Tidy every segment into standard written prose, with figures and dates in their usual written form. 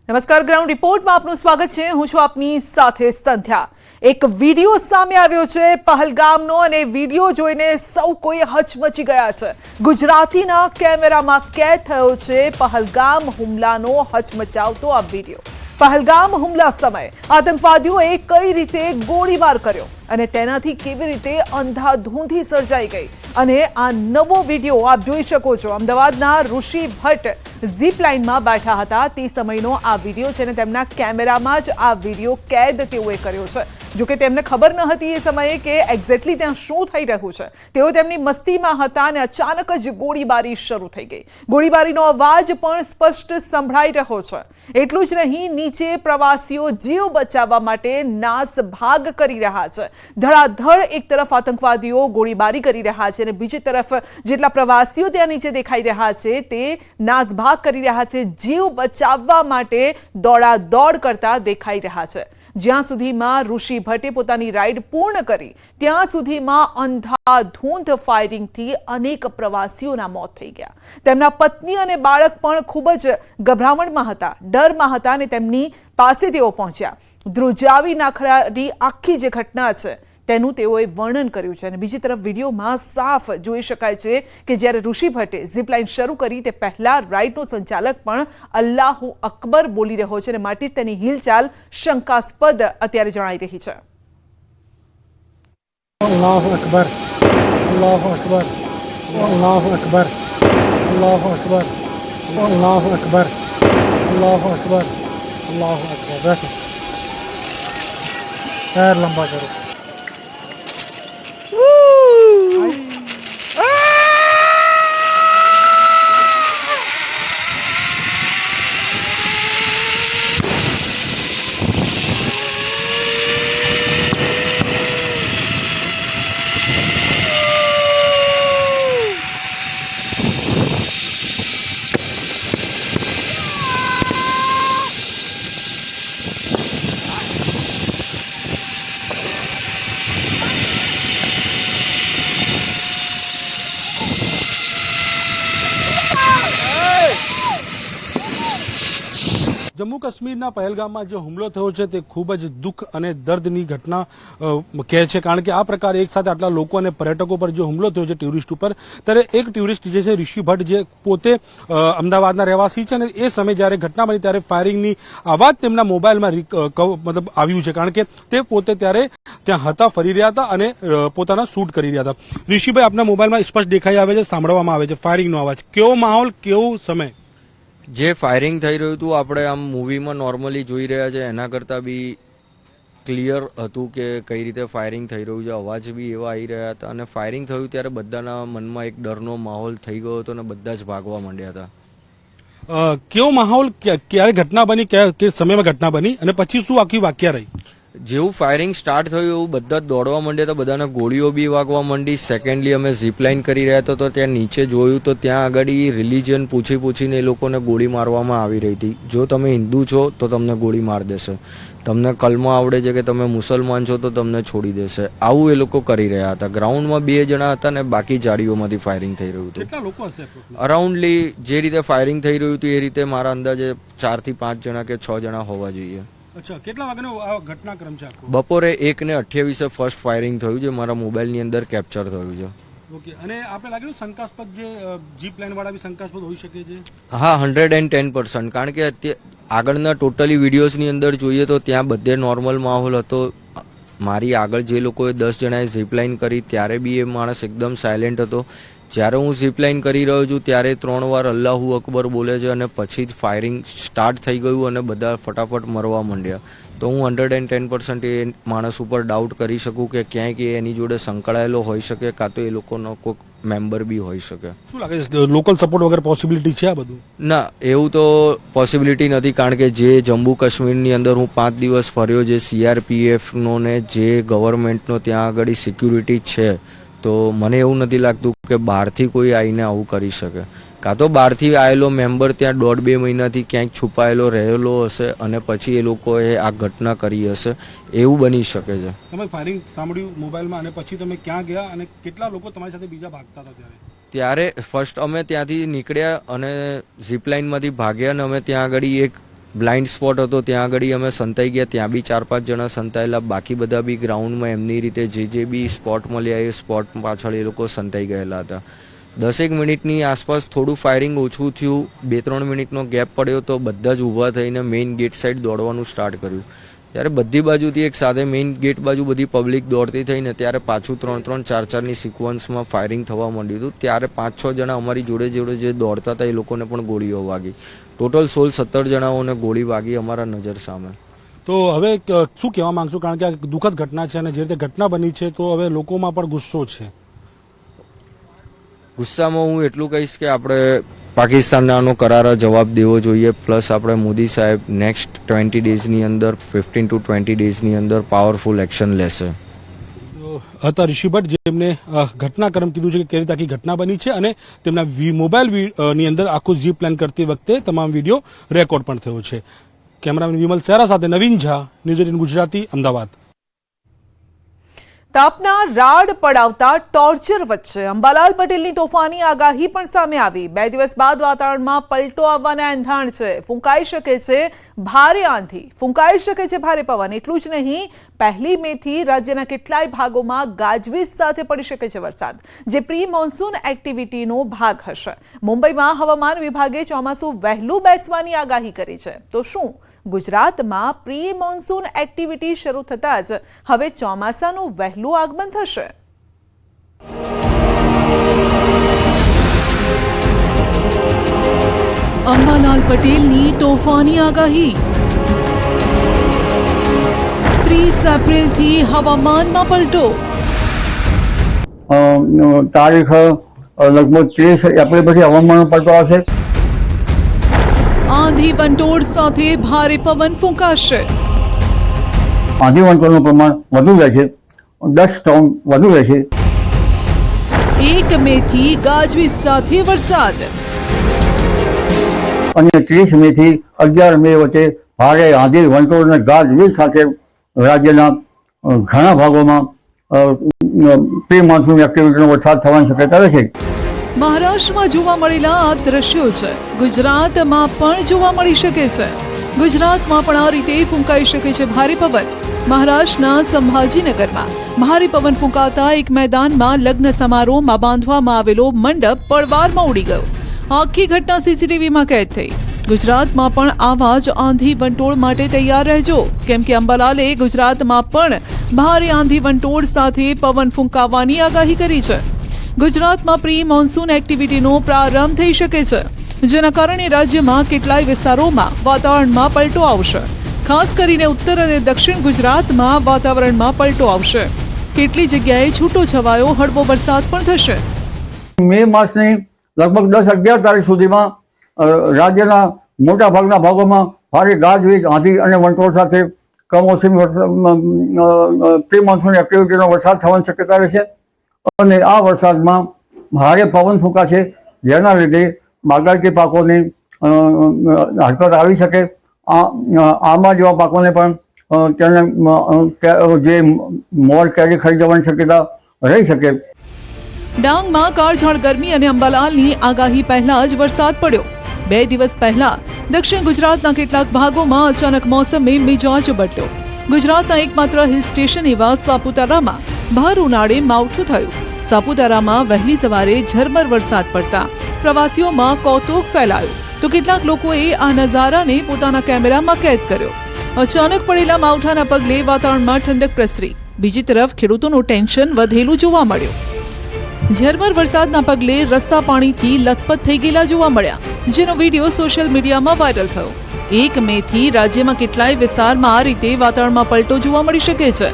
નમસ્કાર, ગ્રાઉન્ડ રિપોર્ટમાં આપનું સ્વાગત છે। હું છું આપની સાથે સંધ્યા। એક વિડિયો સામે આવ્યો છે પહલગામનો અને વિડિયો જોઈને સૌ કોઈ હચમચી ગયા છે। ગુજરાતીના કેમેરામાં કેદ થયો છે પહલગામ હુમલાનો હચમચાવતો આ વિડિયો। પહલગામ હુમલા સમયે આતંકવાદીઓએ કઈ રીતે ગોળીબાર કર્યો અને તેનાથી કેવી રીતે અંધાધૂંધી સર્જાઈ ગઈ અને આ નવો વિડિયો આપ જોઈ શકો છો। અમદાવાદના ઋષિ ભટ્ટ ઝીપ લાઇનમાં બેઠા હતા તે સમયનો આ વિડિયો છે અને તેમના કેમેરામાં જ આ વિડિયો કેદ તેઓએ કર્યો છે। જો કે તેમને ખબર ન હતી એ સમયે કે એક્ઝેક્ટલી ત્યાં શું થઈ રહ્યું છે। તેઓ તેમની મસ્તીમાં હતા અને અચાનક જ ગોળીબારી શરૂ થઈ ગઈ। ગોળીબારીનો અવાજ પણ સ્પષ્ટ સંભળાઈ રહ્યો છે। એટલું જ નહીં, નીચે પ્રવાસીઓ જીવ બચાવવા માટે નાસભાગ કરી રહ્યા છે। ધડાધડ એક તરફ આતંકવાદીઓ ગોળીબારી કરી રહ્યા છે અને બીજી તરફ જેટલા પ્રવાસીઓ ત્યાં નીચે દેખાઈ રહ્યા છે તે નાસભાગ કરી રહ્યા છે, જીવ બચાવવા માટે દોડાદોડ કરતા દેખાઈ રહ્યા છે। જ્યાં સુધીમાં ઋષિ ભટ્ટે પોતાની રાઈડ પૂર્ણ કરી ત્યાં સુધીમાં અંધાધૂંધ ફાયરિંગથી અનેક પ્રવાસીઓના મોત થઈ ગયા। તેમના પત્ની અને બાળક પણ ખૂબ જ ગભરામણમાં હતા, ડરમાં હતા અને તેમની પાસે તેઓ પહોંચ્યા। ધ્રુજાવી નાખનારી આખી જે ઘટના છે તેનું તેઓએ વર્ણન કર્યું છે અને બીજી તરફ વિડીયોમાં સાફ જોઈ શકાય છે કે જ્યારે ઋષિ ભટ્ટે ઝીપલાઇન શરૂ કરી તે પહેલા રાઇડનો સંચાલક પણ અલ્લાહુ અકબર બોલી રહ્યો છે અને માટે જ તેની હિલચાલ શંકાસ્પદ અત્યારે જણાઈ રહી છે। અલ્લાહુ અકબર, અલ્લાહુ અકબર, અલ્લાહુ અકબર, અલ્લાહુ અકબર, અલ્લાહુ અકબર, અલ્લાહુ અકબર, અલ્લાહુ અકબર। બેઠો, पैर लंबा करो। જમ્મુ કાશ્મીરના પહેલગામમાં જે હુમલો થયો છે તે ખૂબ જ દુઃખ અને દર્દની ઘટના કહે છે, કારણ કે આ પ્રકારે એક સાથે આટલા લોકો અને પર્યટકો પર જે હુમલો થયો છે ટુરિસ્ટ ઉપર, ત્યારે એક ટુરિસ્ટ જે છે ઋષિ ભટ્ટ જે પોતે અમદાવાદના રહેવાસી છે અને એ સમયે જ્યારે ઘટના બની ત્યારે ફાયરિંગની અવાજ તેમના મોબાઈલમાં મતલબ આવ્યું છે, કારણ કે તે પોતે ત્યારે ત્યાં હતા, ફરી રહ્યા હતા અને પોતાના શૂટ કરી રહ્યા હતા। ઋષિભાઈ, આપના મોબાઈલમાં સ્પષ્ટ દેખાઈ આવે છે, સાંભળવામાં આવે છે ફાયરિંગનો અવાજ। કેવો માહોલ, કેવો સમય? જે ફાયરિંગ થઈ રહ્યું હતું આપણે આમ મૂવીમાં નોર્મલી જોઈ રહ્યા છે એના કરતાં બી ક્લિયર હતું કે કઈ રીતે ફાયરિંગ થઈ રહ્યું છે, અવાજ બી એવા આવી રહ્યા હતા અને ફાયરિંગ થયું ત્યારે બધાના મનમાં એક ડરનો માહોલ થઈ ગયો હતો અને બધા જ ભાગવા માંડ્યા હતા। કેવો માહોલ, ક્યારે ઘટના બની, કે સમયમાં ઘટના બની અને પછી શું આખી વાક્યા રહી? જેવું ફાયરિંગ સ્ટાર્ટ થયું એવું બધા જ દોડવા માંડ્યા હતા, બધાને ગોળીઓ બી વાગવા માંડી। સેકન્ડલી અમે ઝીપલાઇન કરી રહ્યા હતા તો ત્યાં નીચે જોયું તો ત્યાં આગળ રિલિજન પૂછીને એ લોકોને ગોળી મારવામાં આવી રહી હતી। જો તમે હિન્દુ છો તો તમને ગોળી માર દેશે, તમને કલમો આવડે છે કે તમે મુસલમાન છો તો તમને છોડી દેશે, આવું એ લોકો કરી રહ્યા હતા। ગ્રાઉન્ડમાં 2 જણા હતા ને બાકી જાડીઓમાંથી ફાયરિંગ થઈ રહ્યું હતું। કેટલા લોકો હશે? અરાઉન્ડલી જે રીતે ફાયરિંગ થઈ રહ્યું હતું એ રીતે મારા અંદાજે 4 થી 5 જણા કે 6 જણા હોવા જોઈએ। અચ્છા, કેટલા વાગ્યાનો આ ઘટનાક્રમ છે આખો? બપોરે 1:28 ફર્સ્ટ ફાયરિંગ થયું છે, મારા મોબાઈલની અંદર કેપ્ચર થયું છે। ઓકે, અને આપણે લાગ્યું શંકાસ્પદ જે જીપ લાઇન વાળા બી શંકાસ્પદ હોઈ શકે છે? હા, 110%, કારણ કે આગળના ટોટલી વિડીયોઝની અંદર જોઈએ તો ત્યાં બધે નોર્મલ માહોલ હતો। મારી આગળ જે લોકોએ 10 જણાએ ઝીપલાઇન કરી ત્યારે બી એ માણસ એકદમ સાયલેન્ટ હતો। જ્યારે હું ઝીપલાઇન કરી રહ્યો છું ત્યારે 3 વાર અલ્લાહુ અકબર બોલે છે અને પછી જ ફાયરિંગ સ્ટાર્ટ થઈ ગયું અને બધા ફટાફટ મરવા માંડ્યા। તો હું 110% એ માણસ ઉપર ડાઉટ કરી શકું કે ક્યાંક એની જોડે સંકળાયેલો હોઈ શકે, કાં તો એ લોકોનો કોઈક મેમ્બર બી હોઈ શકે। શું લાગે છે, લોકલ સપોર્ટ વગર પોસિબિલિટી છે આ બધું? ના, એવું તો પોસિબિલિટી નથી, કારણ કે જે જમ્મુ કાશ્મીરની અંદર હું 5 દિવસ ફર્યો, જે CRPFનો ને જે ગવર્મેન્ટનો ત્યાં આગળ સિક્યુરિટી છે, તો મને એવું નથી લાગતું કે બહારથી કોઈ આવીને આવું કરી શકે। કાં તો બહારથી આવેલો મેમ્બર ત્યાં 1.5-2 મહિનાથી ક્યાંક છુપાયેલો રહેલો હશે અને પછી એ લોકોએ આ ઘટના કરી હશે, એવું બની શકે છે। તમે ફાયરિંગ સાંભળ્યું મોબાઈલમાં અને પછી તમે ક્યાં ગયા અને કેટલા લોકો તમારી સાથે બીજા ભાગતા હતા ત્યારે? ત્યારે ફર્સ્ટ અમે ત્યાંથી નીકળ્યા અને ઝીપલાઇનમાંથી ભાગ્યા અને અમે ત્યાં આગળ એક બ્લાઇન્ડ સ્પોટ હતો ત્યાં આગળ અમે સંતાઈ ગયા, ત્યાં બી 4-5 જણા સંતાયેલા, બાકી બધા બી ગ્રાઉન્ડમાં એમની રીતે જે બી સ્પોટ મળ્યા એ સ્પોટ પાછળ એ લોકો સંતાઈ ગયેલા હતા. 10 મિનિટની આસપાસ થોડું ફાયરિંગ ઓછું થયું, 2-3 મિનિટનો ગેપ પડ્યો તો બધા જ ઊભા થઈને મેઇન ગેટ સાઈડ દોડવાનું સ્ટાર્ટ કર્યું. ત્યારે બધી બાજુથી એક સાથે મેઇન ગેટ બાજુ બધી પબ્લિક દોડતી થઈને ત્યારે પાછું 3-3, 4-4ની સિક્વન્સમાં ફાયરિંગ થવા માંડ્યું હતું. ત્યારે 5-6 જણા અમારી જોડે જે દોડતા હતા એ લોકોને પણ ગોળીઓ વાગી. ટોટલ 16-17 જણાઓને ગોળી વાગી અમારા નજર સામે. તો હવે શું કહેવા માંગશો, કારણ કે આ દુઃખદ ઘટના છે અને જે રીતે ઘટના બની છે તો હવે લોકોમાં પણ ગુસ્સો છે? ગુસ્સામાં હું એટલું કહીશ કે આપણે પાકિસ્તાનને આનો કરારા જવાબ દેવો જોઈએ, પ્લસ આપણે મોદી સાહેબ નેક્સ્ટ 20 ડેઝની અંદર 15 to 20 ડેઝની અંદર પાવરફુલ એક્શન લેશે. હતા ઋષિ ભટ્ટ, જેમને ઘટનાક્રમ કીધું છે કે કેવી રીતે આખી ઘટના બની છે અને તેમના મોબાઈલ ની અંદર આખું જી પ્લાન કરતી વખતે તમામ વિડીયો રેકોર્ડ પણ થયો છે. કેમેરામેન વિમલ સહેરા સાથે નવીન ઝા, ન્યૂઝ 18 ગુજરાતી, અમદાવાદ. તાપના રાડ પડાવતા ટોર્ચર વચ્ચે અંબાલાલ પટેલની તોફાની આગાહી પણ સામે આવી. 2 દિવસ બાદ વાતાવરણમાં પલટો આવવાના એંધાણ છે. ફૂંકાઈ શકે છે ભારે આંધી, ફૂંકાઈ શકે છે ભારે પવન. એટલું જ નહીં, 1 મેથી રાજ્યના કેટલાય ભાગોમાં ગાજવીજ સાથે પડી શકે છે વરસાદ, જે પ્રી મોન્સૂન એક્ટિવિટીનો ભાગ હશે. મુંબઈમાં હવામાન વિભાગે ચોમાસું વહેલું બેસવાની આગાહી કરી છે. તો શું ગુજરાતમાં પ્રી મોન્સૂન એક્ટિવિટી શરૂ થતાં જ હવે ચોમાસાનું વહેલું આગમન થશે? અંબાલાલ પટેલની તોફાની આગાહી. 30 એપ્રિલથી હવામાનમાં પલટો. તારીખ લગભગ 30 એપ્રિલ પછી હવામાન પલટો આવશે. આંધી વંટોળ સાથે ભારે પવન ફૂંકાશે. આંધી વંટોળનું પ્રમાણ વધુ રહેશે, 10 ટન વધુ રહેશે. 1 મેથી ગાજવીજ સાથે વરસાદ. અને 30 મે થી 11 મે વચ્ચે ભારે આંધી વંટોળ અને ગાજવીજ સાથે રાજ્યના ઘણા ભાગોમાં પ્રી મોન્સૂન એક્ટિવિટીનો વરસાદ થવાની શક્યતા રહેશે. મહારાષ્ટ્રમાં જોવા મળેલા આ દ્રશ્યો છે, ગુજરાતમાં પણ જોવા મળી શકે છે. ગુજરાતમાં પણ આ રીતે ફૂંકાઈ શકે છે ભારે પવન. મહારાષ્ટ્રના સંભાજીનગરમાં ભારે પવન ફૂંકાતા એક મેદાનમાં લગ્ન સમારોહમાં બાંધવામાં આવેલો મંડપ પળવારમાં ઉડી ગયો. આખી ઘટના સીસીટીવીમાં કેદ થઈ. ગુજરાતમાં પણ આવા જ આંધી વંટોળ માટે તૈયાર રહેજો, કેમ કે અંબાલાલે ગુજરાતમાં પણ ભારે આંધી વંટોળ સાથે પવન ફૂંકાવાની આગાહી કરી છે. ગુજરાતમાં પ્રી મોન્સૂન એક્ટિવિટીનો પ્રારંભ થઈ શકે છે, જેના કારણે રાજ્યમાં કેટલાય વિસ્તારોમાં વાતાવરણમાં પલટો આવશે. ખાસ કરીને ઉત્તર અને દક્ષિણ ગુજરાતમાં વાતાવરણમાં પલટો આવશે. કેટલી જગ્યાએ છૂટો છવાયો હળવો વરસાદ પણ થશે. મે માસની લગભગ 10-11 તારીખ સુધીમાં રાજ્યના મોટા ભાગના ભાગોમાં ભારે ગાજવીજ, આંધી અને વંટોળ સાથે કમોસમી પ્રી મોન્સૂન એક્ટિવિટીનો વરસાદ થવાની શક્યતા રહેશે. અને આ વરસાદમાં ભારે પવન ફૂંકાશે, જેના લીધે બાગાયતી પાકોની હરકત આવી શકે. આંબા જેવા પાકોને પણ તેને જે મોર કેરી ખરી જવાની શક્યતા રહી શકે. ડાંગમાં કાળઝાળ ગરમી અને અંબાલાલની આગાહી પહેલા જ વરસાદ પડ્યો. 2 દિવસ પહેલા દક્ષિણ ગુજરાતના કેટલાક ભાગોમાં અચાનક મોસમે મિજાજ બદલ્યો. ગુજરાતના એકમાત્ર હિલ સ્ટેશન એવા સાપુતારામાં ભર ઉનાળે માવઠું થયું. સાપુતારામાં વહેલી સવારે ઝરમર વરસાદ પડતા પ્રવાસીઓમાં કૌતુક ફેલાયું, તો કેટલાક લોકોએ આ નજારાને પોતાના કેમેરામાં કેદ કર્યો. અચાનક પડેલા માવઠાના પગલે વાતાવરણમાં ઠંડક પ્રસરી. બીજી તરફ ખેડૂતોનું ટેન્શન વધેલું જોવા મળ્યું. ઝરમર વરસાદના પગલે રસ્તા પાણીથી લથપથ થઈ ગયેલા જોવા મળ્યા, જેનો વિડીયો સોશિયલ મીડિયામાં વાયરલ થયો. 1 મેથી રાજ્યમાં કેટલાય વિસ્તારમાં આ રીતે વાતાવરણમાં પલટો જોવા મળી શકે છે.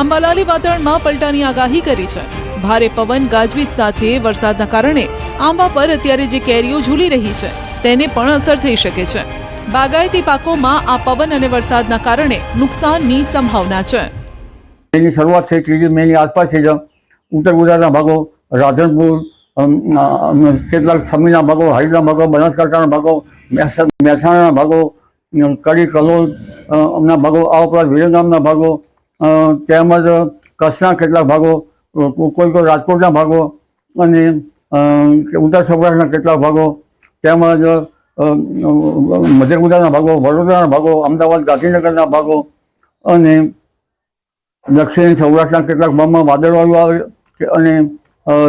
અંબાલાલે વાતાવરણમાં પલટાની આગાહી કરી છે. ભારે પવન ગાજવીજ સાથે વરસાદના કારણે આંબા પર અત્યારે જે કેરીઓ ઝૂલી રહી છે તેને પણ અસર થઈ શકે છે. બાગાયતી પાકોમાં આ પવન અને વરસાદના કારણે નુકસાનની સંભાવના છે. એની શરૂઆત થઈ 3 મેની આસપાસ છે. ઉત્તર ગુજરાતના ભાગો, રાધનપુર, કેટલાક સમીના ભાગો, હળીના ભાગો, બનાસકાંઠાના ભાગો, મહેસાણાના ભાગો, કડી કલોલ ના ભાગો, આ ઉપરાંત વિરમગામના ભાગો, તેમજ કચ્છના કેટલાક ભાગો, કોઈ રાજકોટના ભાગો અને ઉત્તર સૌરાષ્ટ્રના કેટલાક ભાગો, તેમજ મધ્ય ગુજરાતના ભાગો, વડોદરાના ભાગો, અમદાવાદ, ગાંધીનગરના ભાગો અને દક્ષિણ સૌરાષ્ટ્રના કેટલાક ભાગમાં વાદળવાળું આવે અને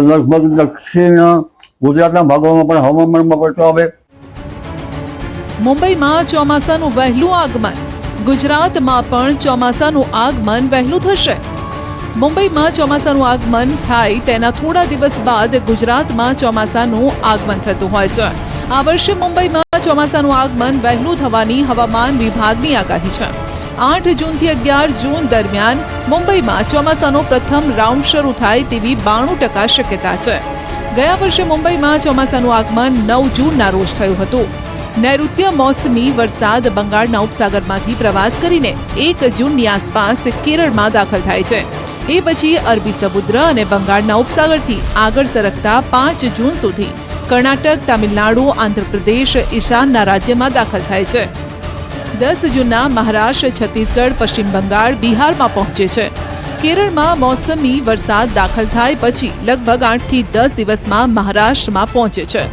લગભગ દક્ષિણ ગુજરાતના ભાગોમાં પણ હવામાનમાં પલટો આવે. મુંબઈમાં ચોમાસાનું વહેલું આગમન, ગુજરાતમાં પણ ચોમાસાનું આગમન વહેલું થશે. મુંબઈમાં ચોમાસાનું આગમન થાય તેના થોડા દિવસ બાદ ગુજરાતમાં ચોમાસાનું આગમન થતું હોય છે. આ વર્ષે મુંબઈમાં ચોમાસાનું આગમન વહેલું થવાની હવામાન વિભાગની આગાહી છે. 8 જૂનથી 11 જૂન દરમિયાન મુંબઈમાં ચોમાસાનો પ્રથમ રાઉન્ડ શરૂ થાય તેવી 92% શક્યતા છે. ગયા વર્ષે મુંબઈમાં ચોમાસાનું આગમન 9 જૂનના રોજ થયું હતું. નૈઋત્ય મોસમી વરસાદ બંગાળના ઉપસાગરમાંથી પ્રવાસ કરીને 1 જૂનની આસપાસ કેરળમાં દાખલ થાય છે. એ પછી અરબી સમુદ્ર અને બંગાળના ઉપસાગરથી આગળ સરકતા 5 જૂન સુધી કર્ણાટક, તામિલનાડુ, આંધ્રપ્રદેશ, ઈશાનના રાજ્યમાં દાખલ થાય છે. 10 જૂનના મહારાષ્ટ્ર, છત્તીસગઢ, પશ્ચિમ બંગાળ, બિહારમાં પહોંચે છે. કેરળમાં મોસમી વરસાદ દાખલ થાય પછી લગભગ 8 થી 10 દિવસમાં મહારાષ્ટ્રમાં પહોંચે છે.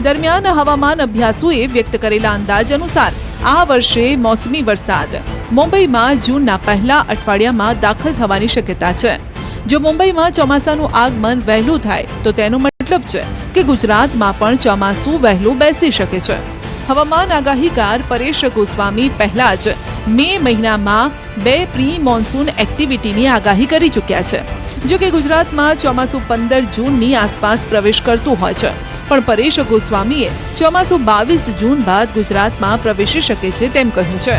દરમિયાન હવામાન અભ્યાસુએ વ્યક્ત કરેલા અંદાજ અનુસાર આ વર્ષે મોસમી વરસાદ મુંબઈમાં જૂનના પહેલા અઠવાડિયામાં દાખલ થવાની શક્યતા છે. જો મુંબઈમાં ચોમાસાનું આગમન વહેલું થાય તો તેનો મતલબ છે કે ગુજરાતમાં પણ ચોમાસું વહેલું બેસી શકે છે. હવામાન આગાહીકાર પરેશ ગોસ્વામી પહેલા જ મે મહિનામાં 2 પ્રી મોન્સૂન એક્ટિવિટીની આગાહી કરી ચૂક્યા છે. જો કે ગુજરાતમાં ચોમાસું 15 જૂનની આસપાસ પ્રવેશ કરતું હોય છે, પણ પરેશ ગોસ્વામીએ ચોમાસું 22 જૂન બાદ ગુજરાતમાં પ્રવેશી શકે છે તેમ કહ્યું છે.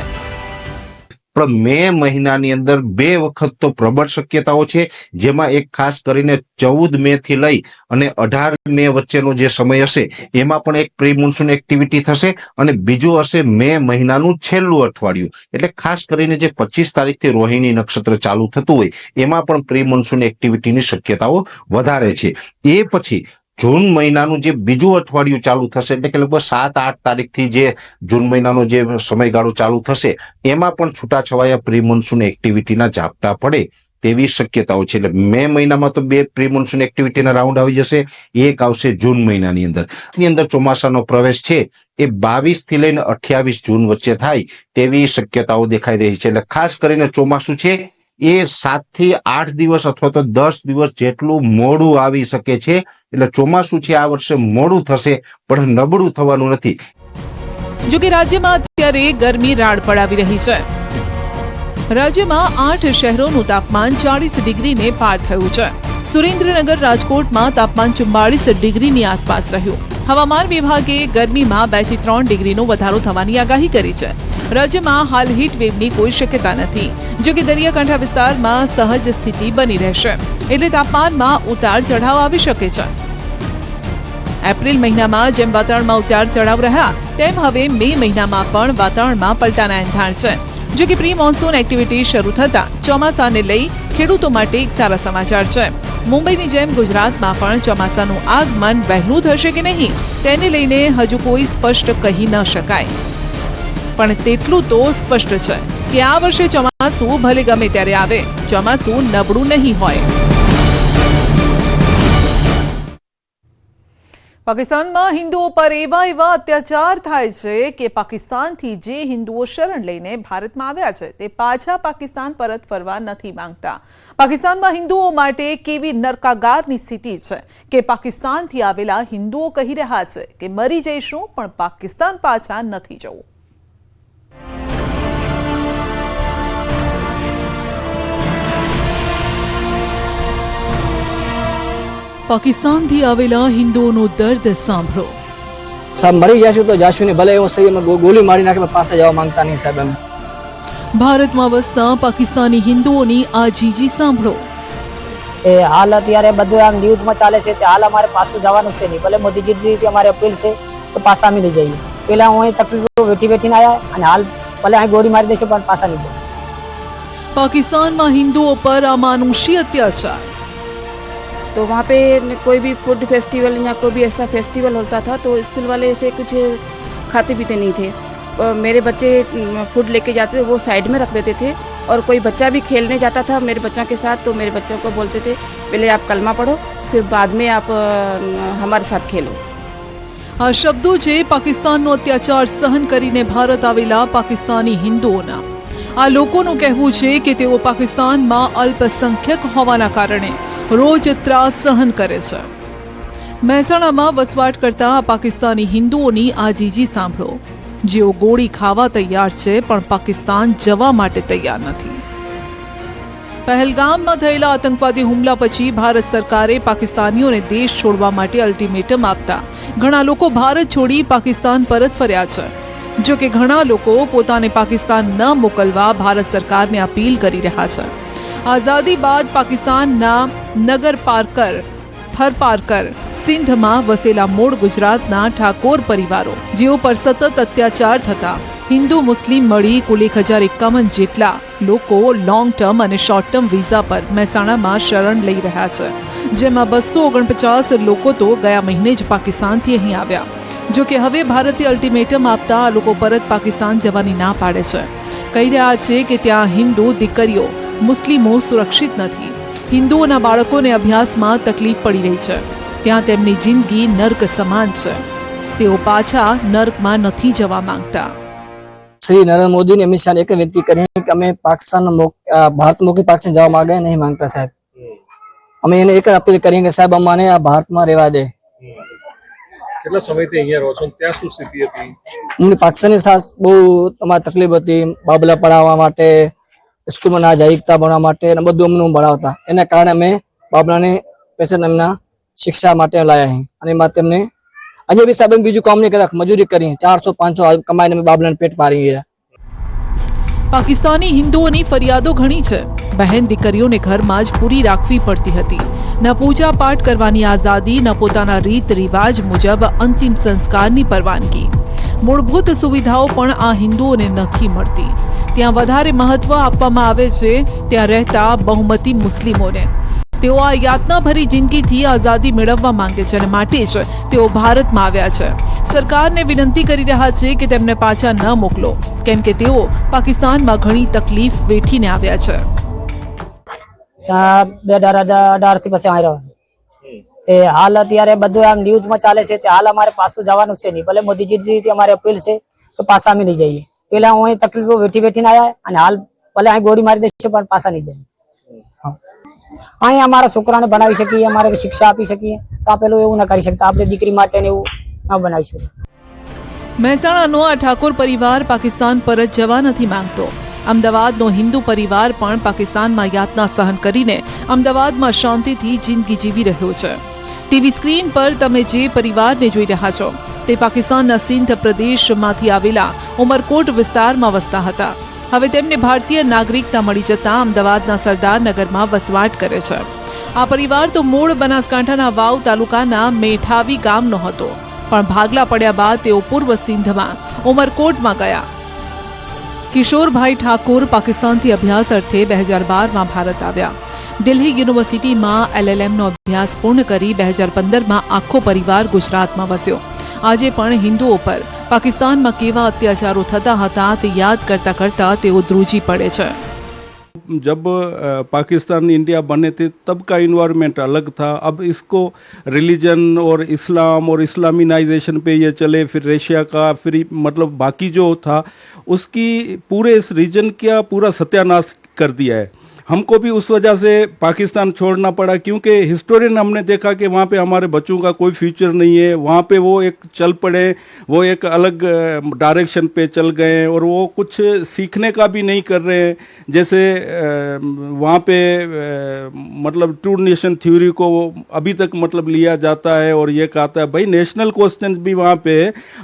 પણ મે મહિનાની અંદર 2 વખત તો પ્રબળ શક્યતાઓ છે, જેમાં એક ખાસ કરીને 14 મે થી લઈ અને 18 મે વચ્ચેનો જે સમય હશે એમાં પણ એક પ્રી મોન્સૂન એક્ટિવિટી થશે અને બીજું હશે મે મહિનાનું છેલ્લું અઠવાડિયું. એટલે ખાસ કરીને જે 25 તારીખથી રોહિણી નક્ષત્ર ચાલુ થતું હોય એમાં પણ પ્રી મોન્સૂન એક્ટિવિટીની શક્યતાઓ વધારે છે. એ પછી જૂન મહિનાનું જે બીજું અઠવાડિયું ચાલુ થશે એટલે કે લગભગ 7-8 તારીખથી જે જૂન મહિનાનો જે સમયગાળો ચાલુ થશે એમાં પણ છૂટાછવાયા પ્રી મોન્સૂન એક્ટિવિટીના ઝાપટા પડે તેવી શક્યતાઓ છે. એટલે મે મહિનામાં તો 2 પ્રી મોન્સૂન એક્ટિવિટીના રાઉન્ડ આવી જશે, એક આવશે જૂન મહિનાની અંદર. એની અંદર ચોમાસાનો પ્રવેશ છે એ 22 થી લઈને 28 જૂન વચ્ચે થાય તેવી શક્યતાઓ દેખાઈ રહી છે. એટલે ખાસ કરીને ચોમાસું છે એ 7 થી 8 દિવસ અથવા તો 10 દિવસ જેટલું મોડું આવી શકે છે. એટલે ચોમાસું છે આ વર્ષે મોડું થશે પણ નબળું થવાનું નથી. જો કે રાજ્યમાં અત્યારે ગરમી રાડ પડાવી રહી છે. રાજ્યમાં 8 શહેરોનું તાપમાન 40 ડિગ્રીને પાર થયું છે. સુરેન્દ્રનગર, રાજકોટમાં તાપમાન 44 ડિગ્રીની આસપાસ રહ્યું. હવામાન વિભાગે ગરમીમાં 2 થી 3 ડિગ્રીનો વધારો થવાની આગાહી કરી છે. રાજ્યમાં હાલ હીટ વેવની કોઈ શક્યતા નથી. જો કે દરિયાકાંઠા વિસ્તારમાં સહજ સ્થિતિ બની રહેશે, એટલે તાપમાનમાં ઉતાર ચઢાવ આવી શકે છે. એપ્રિલ મહિનામાં જેમ વાતાવરણમાં ઉતાર ચઢાવ રહ્યા તેમ હવે મે મહિનામાં પણ વાતાવરણમાં પલટાના એંધાણ છે. જો કે પ્રી મોન્સૂન એક્ટિવિટી શરૂ થતા ચોમાસાને લઈ ખેડૂતો માટે એક સારા સમાચાર છે. મુંબઈની જેમ ગુજરાતમાં પણ ચોમાસાનું આગમન વહેલું થશે કે નહીં તેને લઈને હજુ કોઈ સ્પષ્ટ કહી ન શકાય, પણ તેટલું તો સ્પષ્ટ છે કે આ વર્ષે ચોમાસું ભલે ગમે ત્યારે આવે, ચોમાસું નબળું નહીં હોય. પાકિસ્તાનમાં હિન્દુઓ પર એવા અત્યાચાર થાય છે કે પાકિસ્તાનથી જે હિન્દુઓ શરણ લઈને ભારતમાં આવ્યા છે તે પાછા પાકિસ્તાન પરત ફરવા નથી માંગતા. પાકિસ્તાનમાં હિન્દુઓ માટે કેવી નરકાગારની સ્થિતિ છે કે પાકિસ્તાનથી આવેલા હિન્દુઓ કહી રહ્યા છે કે મરી જઈશું પણ પાકિસ્તાન પાછા નથી જવું. પાકિસ્તાનથી આવેલા હિન્દુઓનું દર્દ સાંભળો. સાહેબ મરી જશું તો જાશું ને, ભલે એવો શરીરમાં ગોળી મારી નાખે પાછા જવા માંગતા નહીં સાહેબ. અમે ભારતમાં વસતા પાકિસ્તાની હિન્દુઓની આ જીજી સાંભળો. એ હાલ અત્યારે બધું આમ ન્યૂઝમાં ચાલે છે, હાલ અમારે પાછું જવાનું છે નહીં. ભલે મોદીજીથી અમારી અપીલ છે તો પાછા અમે નહીં જઈએ. પેલા હું તકલીફ બેઠીને આવ્યા અને હાલ ભલે અહીં ગોળી મારી દઈશું પણ પાછા નહીં જઈએ. पाकिस्तान में हिंदुओं पर अमानुषी अत्याचार। तो वहाँ पे कोई भी फूड फेस्टिवल या कोई भी ऐसा फेस्टिवल होता था तो स्कूल वाले ऐसे कुछ खाते पीते नहीं थे। मेरे बच्चे फूड लेके जाते थे वो साइड में रख देते थे, और कोई बच्चा भी खेलने जाता था मेरे बच्चों के साथ तो मेरे बच्चों को बोलते थे पहले आप कलमा पढ़ो फिर बाद में आप हमारे साथ खेलो। આ શબ્દો છે પાકિસ્તાનનો અત્યાચાર સહન કરીને ભારત આવેલા પાકિસ્તાની હિન્દુઓના. આ લોકોનું કહેવું છે કે તેઓ પાકિસ્તાનમાં અલ્પસંખ્યક હોવાના કારણે રોજ ત્રાસ સહન કરે છે. મહેસાણામાં વસવાટ કરતા આ પાકિસ્તાની હિન્દુઓની આ જીજી સાંભળો, જેઓ ગોળી ખાવા તૈયાર છે પણ પાકિસ્તાન જવા માટે તૈયાર નથી. પહેલગામમાં થયેલા આતંકવાદી હુમલા પછી ભારત સરકારે પાકિસ્તાનીઓને દેશ છોડવા માટે અલ્ટિમેટમ આપતા ઘણા લોકો ભારત છોડી પાકિસ્તાન પરત ફર્યા છે. જો કે ઘણા લોકો પોતાને પાકિસ્તાન ન મોકલવા ભારત સરકારને અપીલ કરી રહ્યા છે. આઝાદી બાદ પાકિસ્તાનના નગર પારકર થરપારકર સિંધમાં વસેલા મૂળ ગુજરાતના ઠાકોર પરિવારો જેઓ પર સતત અત્યાચાર થતા હિન્દુ મુસ્લિમ મળી કુલ 1051 જેટલા લોકો લોંગ ટર્મ અને શોર્ટ ટર્મ વિઝા પર મહેસાણામાં શરણ લઈ રહ્યા છે, જેમાં 249 લોકો તો ગયા મહિને જ પાકિસ્તાનથી અહીં આવ્યા. જો કે હવે ભારતે અલ્ટિમેટમ આપતા આ લોકો પરત પાકિસ્તાન જવાની ના પાડે છે. કહી રહ્યા છે કે ત્યાં હિન્દુ દીકરીઓ મુસ્લિમો સુરક્ષિત નથી. હિન્દુઓના બાળકોને અભ્યાસમાં તકલીફ પડી રહી છે. ત્યાં તેમની જિંદગી નર્ક સમાન છે. તેઓ પાછા નર્કમાં નથી જવા માંગતા. श्री नरेंद्र मोदी ने अमित शाह ने एक विनती करी है कि हमें पाकिस्तान भारत मोकली पाकिस्तान जवा मांगे नहीं मांगता साहब. અમે એને એક અપીલ કરી કે સાહેબ અમને આ ભારતમાં રહેવા દે. કેટલા સમયથી અહીંયા રહો છો? ત્યાં શું સ્થિતિ હતી? અમને પાકિસ્તાની સાથ બહુ તમારી તકલીફ હતી. બાબલા પઢાવવા માટે, સ્કૂલમાં ના જાગતા ભણવા માટે અને બધું અમને ભણાવતા. એના કારણે અમે બાબલાને પેશન એમના શિક્ષા માટે લાયા છે. અને એમાં તેમને આજે બી સાહેબ બીજું કામ નહીં કરતા, મજૂરી કરી 400-500 કમાઈને અમે બાબલાને પેટ પાડી ગયા. પાકિસ્તાની હિન્દુઓની ફરિયાદો ઘણી છે. બહેન દીકરીઓને ઘરમાં જ પૂરી રાખવી પડતી હતી. ન પૂજા પાઠ કરવાની આઝાદી, ન પોતાના રીત રિવાજ મુજબ અંતિમ સંસ્કારની પરવાનગી. મૂળભૂત સુવિધાઓ પણ આ હિન્દુઓને નથી મળતી. ત્યાં વધારે મહત્વ આપવામાં આવે છે ત્યાં રહેતા બહુમતી મુસ્લિમોને. તેઓ આ યાતનાભરી જિંદગીથી આઝાદી મેળવવા માંગે છે અને માટે જ તેઓ ભારતમાં આવ્યા છે. સરકારને વિનંતી કરી રહ્યા છે કે તેમને પાછા ન મોકલો, કેમ કે તેઓ પાકિસ્તાનમાં ઘણી તકલીફ વેઠીને આવ્યા છે. 2018 થી પછી આવી રહ્યો એ હાલ અત્યારે બધું આમ ન્યૂઝમાં ચાલે છે. હાલ અમારે પાછું જવાનું છે નહીં. ભલે મોદીજી અમારી અપીલ છે કે પાછા અમે નહીં જઈએ. પેલા હું તકલીફો વેઠી વેઠીને આવ્યા અને હાલ ભલે અહીં ગોળી મારી દેશે પણ પાછા નહીં જઈએ. અહીં અમારા છોકરાને ભણાવી શકીએ, અમારે શિક્ષા આપી શકીએ, તો આ પેલું એવું ન કરી શકતા. આપણે દીકરી માટે એવું ન બનાવી શકીએ. મહેસાણાનો આ ઠાકોર પરિવાર પાકિસ્તાન પરત જવા નથી માંગતો. અમદાવાદનો હિન્દુ પરિવાર પણ પાકિસ્તાનમાં યાતના સહન કરીને અમદાવાદમાં શાંતિથી જિંદગી જીવી રહ્યો છે. ટીવી સ્ક્રીન પર તમે જે પરિવારને જોઈ રહ્યા છો તે પાકિસ્તાનના સિંધ પ્રદેશમાંથી આવેલા ઉમરકોટ વિસ્તારમાં વસતા હતા. હવે તેમને ભારતીય નાગરિકતા મળી જતા અમદાવાદના સરદારનગરમાં વસવાટ કરે છે. આ પરિવાર તો મૂળ બનાસકાંઠાના વાવ તાલુકાના મેઠાવી ગામનો હતો, પણ ભાગલા પડ્યા બાદ તેઓ પૂર્વ સિંધમાં ઉમરકોટમાં ગયા. કિશોરભાઈ ઠાકોર પાકિસ્તાનથી અભ્યાસ અર્થે 2012માં ભારત આવ્યા. દિલ્હી યુનિવર્સિટીમાં LLMનો અભ્યાસ પૂર્ણ કરી 2015માં આખો પરિવાર ગુજરાતમાં વસ્યો. આજે પણ હિન્દુઓ પર પાકિસ્તાનમાં કેવા અત્યાચારો થતા હતા તે યાદ કરતા કરતા તેઓ ધ્રુજી પડે છે. जब पाकिस्तान इंडिया बने थे तब का इन्वायरमेंट अलग था. अब इसको रिलीजन और इस्लाम और इस्लामिनाइजेशन पे ये चले, फिर रशिया का, फिर मतलब बाकी जो था उसकी पूरे इस रीजन का पूरा सत्यानाश कर दिया है. हमको भी उस वजह से पाकिस्तान छोड़ना पड़ा, क्योंकि हिस्टोरियन हमने देखा कि वहाँ पे हमारे बच्चों का कोई फ्यूचर नहीं है. वहाँ पे वो एक चल पड़े, वो एक अलग डायरेक्शन पे चल गए और वो कुछ सीखने का भी नहीं कर रहे हैं. जैसे वहाँ पे मतलब टू नेशन थ्योरी को अभी तक मतलब लिया जाता है और ये कहता है भाई नेशनल क्वेश्चन भी वहाँ पे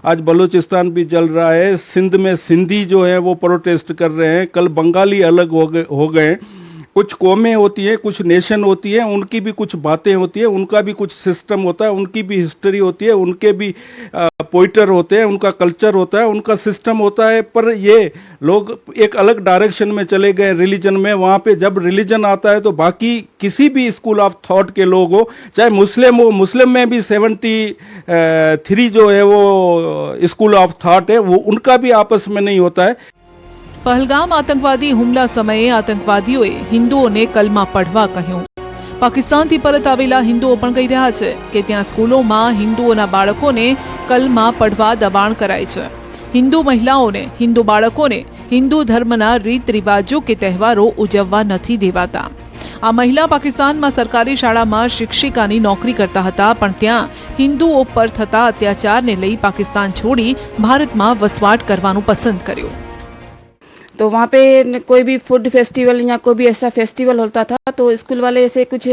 आज बलूचिस्तान भी चल रहा है. सिंध में सिंधी जो है वो प्रोटेस्ट कर रहे हैं. कल बंगाली अलग हो गए. कुछ कौमें होती हैं, कुछ नेशन होती है, उनकी भी कुछ बातें होती है, उनका भी कुछ सिस्टम होता है, उनकी भी हिस्ट्री होती है, उनके भी पोइटर होते हैं, उनका कल्चर होता है, उनका सिस्टम होता है. पर ये लोग एक अलग डायरेक्शन में चले गए रिलीजन में. वहाँ पे जब रिलीजन आता है तो बाकी किसी भी स्कूल ऑफ थॉट के लोग हो, चाहे मुस्लिम हो, मुस्लिम में भी 73 जो है वो स्कूल ऑफ थॉट है, वो उनका भी आपस में नहीं होता है. પહલગામ આતંકવાદી હુમલા સમયે આતંકવાદીઓએ હિન્દુઓને કલમા પઢવા કહ્યું. પાકિસ્તાનથી પરત આવેલા હિન્દુઓ પણ કહી રહ્યા છે કે ત્યાં સ્કૂલોમાં હિન્દુઓના બાળકોને કલમા પઢવા દબાણ કરાય છે. હિન્દુ મહિલાઓને, હિન્દુ બાળકોને હિન્દુ ધર્મના રીત રિવાજો કે તહેવારો ઉજવવા નથી દેવાતા. આ મહિલા પાકિસ્તાનમાં સરકારી શાળામાં શિક્ષિકાની નોકરી કરતા હતા, પણ ત્યાં હિન્દુઓ પર થતા અત્યાચારને લઈ પાકિસ્તાન છોડી ભારતમાં વસવાટ કરવાનું પસંદ કર્યું. तो वहाँ पे कोई भी फूड फेस्टिवल या कोई भी ऐसा फेस्टिवल होता था तो स्कूल वाले ऐसे कुछ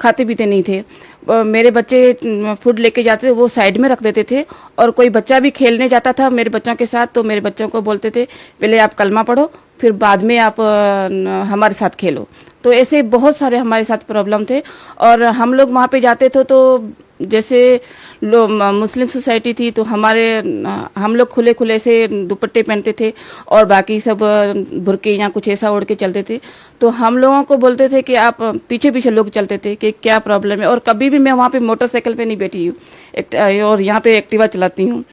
खाते पीते नहीं थे. मेरे बच्चे फूड लेके जाते थे, वो साइड में रख देते थे. और कोई बच्चा भी खेलने जाता था मेरे बच्चों के साथ तो मेरे बच्चों को बोलते थे पहले आप कलमा पढ़ो, फिर बाद में आप हमारे साथ खेलो. तो ऐसे बहुत सारे हमारे साथ प्रॉब्लम थे. और हम लोग वहाँ पे जाते थे तो जैसे मुस्लिम सोसाइटी थी तो हम लोग खुले खुले से दुपट्टे पहनते थे और बाकी सब बुरके या कुछ ऐसा ओढ़ के चलते थे. तो हम लोगों को बोलते थे कि आप पीछे पीछे लोग चलते थे कि क्या प्रॉब्लम है. और कभी भी मैं वहाँ पे मोटरसाइकिल पे नहीं बैठी हूँ और यहाँ पे एक्टिवा चलाती हूँ.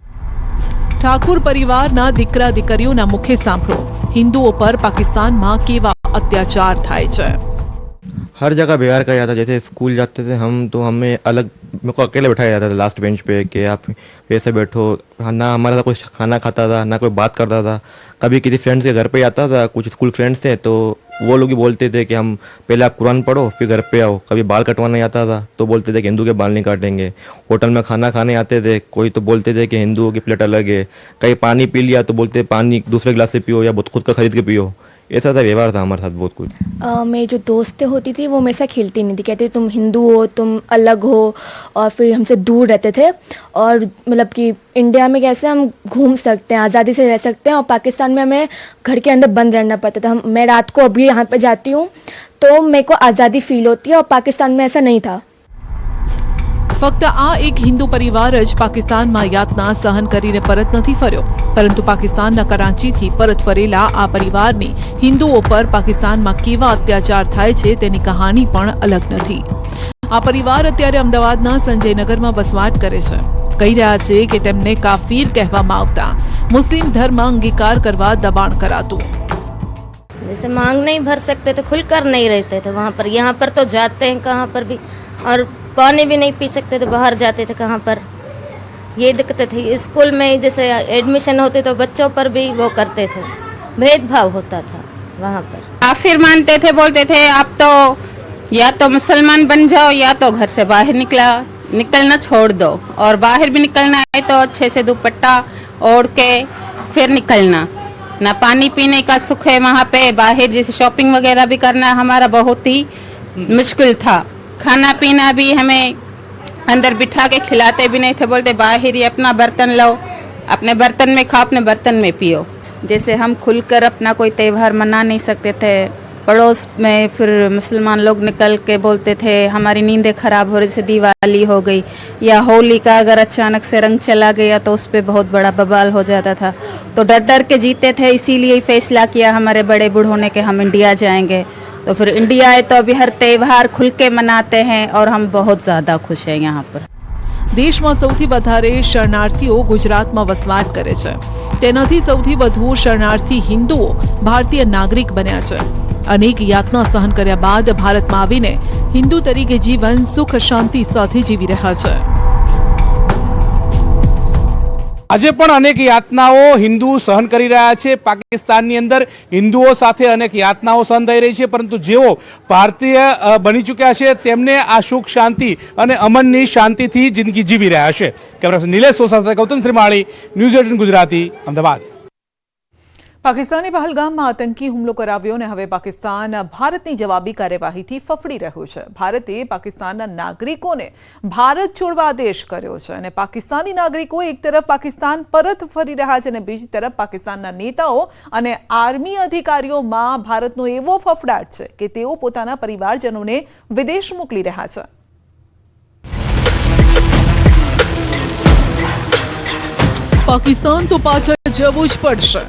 ઠાકુર પરિવારના દીકરા દીકરીઓના મુખે સાંભળો હિન્દુઓ પર પાકિસ્તાનમાં કેવા અત્યાચાર થાય છે. हर जगह व्यवहार किया जाता. जैसे स्कूल जाते थे हम तो हमें अलग, मेरे को अकेले बैठाया जाता था लास्ट बेंच पे कि आप वैसे बैठो. ना हमारा साथ कुछ खाना खाता था, ना कोई बात करता था. कभी किसी फ्रेंड्स के घर पे आता था, कुछ स्कूल फ्रेंड्स थे तो वो लोग ही बोलते थे कि हम पहले आप कुरान पढ़ो फिर घर पे आओ. कभी बाल कटवाने आता था तो बोलते थे कि हिंदू के बाल नहीं काटेंगे. होटल में खाना खाने आते थे कोई तो बोलते थे कि हिंदुओं की प्लेट अलग है. कहीं पानी पी लिया तो बोलते पानी दूसरे गिलास से पियो या खुद का खरीद के पियो. ऐसा था व्यवहार था हमारे साथ बहुत कुछ. मेरी जो दोस्तें होती थी वो मेरे साथ खेलती नहीं थी, कहती तुम हिंदू हो, तुम अलग हो, और फिर हमसे दूर रहते थे. और मतलब कि इंडिया में कैसे हम घूम सकते हैं, आज़ादी से रह सकते हैं, और पाकिस्तान में हमें घर के अंदर बंद रहना पड़ता था. मैं रात को अभी यहाँ पे जाती हूँ तो मेरे को आज़ादी फील होती है और पाकिस्तान में ऐसा नहीं था. ફક્ત આ એક હિન્દુ પરિવાર જ પાકિસ્તાનમાં યાતના સહન કરીને પરત નથી ફર્યો, પરંતુ પાકિસ્તાનના કરાંચીથી પરત ફરેલા આ પરિવારની હિન્દુઓ પર પાકિસ્તાનમાં કેવા અત્યાચાર થાય છે તેની કહાની પણ અલગ નથી. આ પરિવાર અત્યારે અમદાવાદના સંજયનગરમાં વસવાટ કરે છે. કહી રહ્યા છે કે તેમને કાફીર કહેવામાં આવતા, મુસ્લિમ ધર્મ અંગીકાર કરવા દબાણ કરાતું. जैसे मांग नहीं भर सकते थे, खुलकर नहीं रहते थे वहाँ पर. यहाँ पर तो जाते हैं कहाँ पर भी, और पानी भी नहीं पी सकते थे, बाहर जाते थे कहाँ पर. ये दिक्कतें थी. स्कूल में जैसे एडमिशन होते तो बच्चों पर भी वो करते थे, भेदभाव होता था वहाँ पर. काफिर मानते थे, बोलते थे आप तो या तो मुसलमान बन जाओ या तो घर से बाहर निकलना छोड़ दो. और बाहर भी निकलना है तो अच्छे से दुपट्टा ओढ़ के फिर निकलना. ना पानी पीने का सुख है वहाँ पे. बाहर जैसे शॉपिंग वगैरह भी करना हमारा बहुत ही मुश्किल था. खाना पीना भी हमें अंदर बिठा के खिलाते भी नहीं थे, बोलते बाहर ही अपना बर्तन लो, अपने बर्तन में खाओ, अपने बर्तन में पियो. जैसे हम खुलकर अपना कोई त्यौहार मना नहीं सकते थे. पड़ोस में फिर मुसलमान लोग निकल के बोलते थे हमारी नींदें खराब हो रही, जैसे दिवाली हो गई या होली का अगर अचानक से रंग चला गया तो उस पर बहुत बड़ा बवाल हो जाता था. तो डर डर के जीते थे. इसीलिए फैसला किया हमारे बड़े बूढ़ों ने कि हम इंडिया जाएंगे. तो फिर इंडिया आए तो अभी हर त्यौहार खुल के मनाते हैं और हम बहुत ज़्यादा खुश हैं यहाँ पर. દેશમાં સૌથી વધારે શરણાર્થીઓ ગુજરાતમાં વસવાટ કરે છે. તેનાથી સૌથી વધુ શરણાર્થી હિન્દુઓ ભારતીય નાગરિક બન્યા છે. અનેક યાતના સહન કર્યા બાદ ભારતમાં આવીને હિન્દુ તરીકે જીવન સુખ શાંતિ સાથે જીવી રહ્યા છે. આજે પણ અનેક યાતનાઓ હિન્દુ સહન કરી રહ્યા છે. પાકિસ્તાનની અંદર હિન્દુઓ સાથે અનેક યાતનાઓ સહન થઈ રહી છે, પરંતુ જેઓ ભારતીય બની ચૂક્યા છે તેમને આ સુખ શાંતિ અને અમનની શાંતિથી જિંદગી જીવી રહ્યા છે. કેમેરા પર્સન નિલેશ સોસા સાથે ગૌતમ શ્રીમાળી, ન્યૂઝ 18 ગુજરાતી, અમદાવાદ. પાકિસ્તાને પહલગામમાં આતંકી હુમલો કરાવ્યો અને હવે પાકિસ્તાન ભારતની જવાબી કાર્યવાહીથી ફફડી રહ્યું છે. ભારતે પાકિસ્તાનના નાગરિકોને ભારત છોડવા આદેશ કર્યો છે અને પાકિસ્તાની નાગરિકો એક તરફ પાકિસ્તાન પરત ફરી રહ્યા છે અને બીજી તરફ પાકિસ્તાનના નેતાઓ અને આર્મી અધિકારીઓમાં ભારતનો એવો ફફડાટ છે કે તેઓ પોતાના પરિવારજનોને વિદેશ મોકલી રહ્યા છે. પાકિસ્તાન તો પાછળ જવું જ પડશે.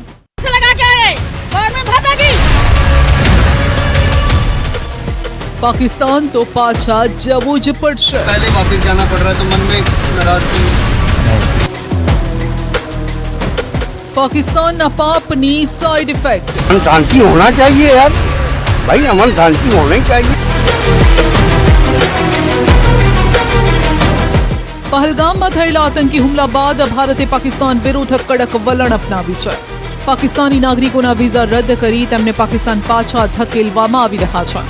पाकिस्तान तो पाछा जवू ज पड़शे. पहले वापस जाना पड़ रहा है तो मन में नाराजगी. पाकिस्तान ना पापनी साइड इफेक्ट. शांति होना चाहिए यार भाई, अमन शांति होना ही चाहिए. પહલગામમાં થયેલા આતંકી હુમલા બાદ ભારતે પાકિસ્તાન વિરુદ્ધ કડક વલણ અપનાવ્યું છે. પાકિસ્તાની નાગરિકોના વિઝા રદ કરી તેમને પાકિસ્તાન પાછા ધકેલવામાં આવી રહ્યા છે.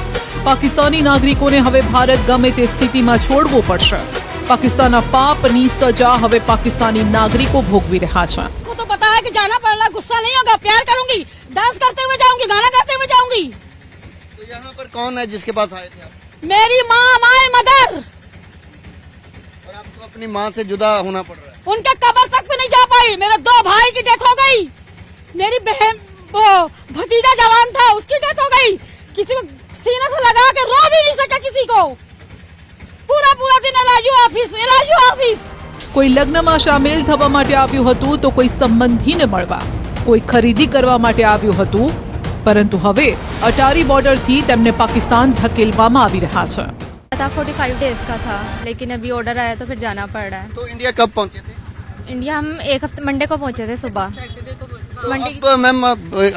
પાકિસ્તાની નાગરિકોને હવે ભારત ગમે તે સ્થિતિમાં છોડવું પડશે. પાકિસ્તાનના પાપની સજા હવે પાકિસ્તાની નાગરિકો ભોગવી રહ્યા છે. तो पता है कि जाना पड़ेगा, गुस्सा नहीं होगा, प्यार करूंगी, डांस करते हुए जाऊंगी, गाना गाते हुए जाऊंगी. तो यहाँ पर कौन है जिसके पास आए थे आप? मेरी माँ, माय मदर, और आपको अपनी माँ से जुदा होना पड़ रहा है. उनके कब्र तक भी नहीं जा पाई. मेरे 2 भाई की डेथ हो गई. मेरी बहन वो भतीजा जवान था, उसकी डेथ हो गई. किसी को सीने से लगा के रो भी नहीं सका किसी को. पूरा पूरा दिन एलआईयू ऑफिस. કોઈ લગ્નમાં સામેલ થવા માટે આવ્યું હતું તો કોઈ સંબંધીને મળવા, કોઈ ખરીદી કરવા માટે આવ્યું હતું, પરંતુ હવે અટારી બોર્ડરથી તેમને પાકિસ્તાન ધકેલવામાં આવી રહ્યા છે. 45 डेज का था, लेकिन अभी ऑर्डर आया तो फिर जाना पड़ रहा है. तो इंडिया कब पहुँचे थे? इंडिया हम एक हफ्ते मंडे को पहुंचे थे सुबह. तो अब मैम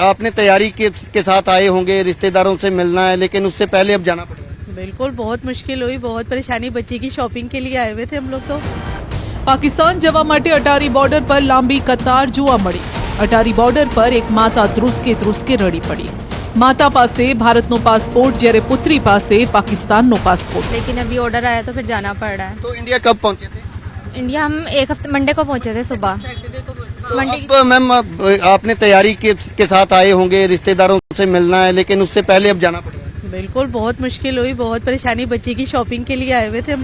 आपने तैयारी के साथ आए होंगे, रिश्तेदारों से मिलना है, लेकिन उससे पहले अब जाना पड़ेगा. बिल्कुल, बहुत मुश्किल हुई, बहुत परेशानी. बच्ची की शॉपिंग के लिए आए हुए थे हम लोग. तो પાકિસ્તાન જવા માટે અટારી બોર્ડર પર લાંબી કતાર જોવા મળી. અટારી બોર્ડર પર એક માતા ધ્રુસકે ધ્રુસકે રડી પડી. માતા પાસે ભારતનો પાસપોર્ટ, જ્યારે પુત્રી પાસે પાકિસ્તાનનો પાસપોર્ટ. लेकिन अभी ऑर्डर आया तो फिर जाना पड़ रहा है. तो इंडिया कब पहुँचे थे? इंडिया हम एक हफ्ते मंडे को पहुंचे थे सुबह. तो अब मैम आपने तैयारी के साथ आए होंगे, रिश्तेदारों से मिलना है, लेकिन उससे पहले अब जाना पड़ेगा. बिल्कुल, बहुत मुश्किल हुई, बहुत परेशानी. बच्ची की शॉपिंग के लिए आए हुए थे.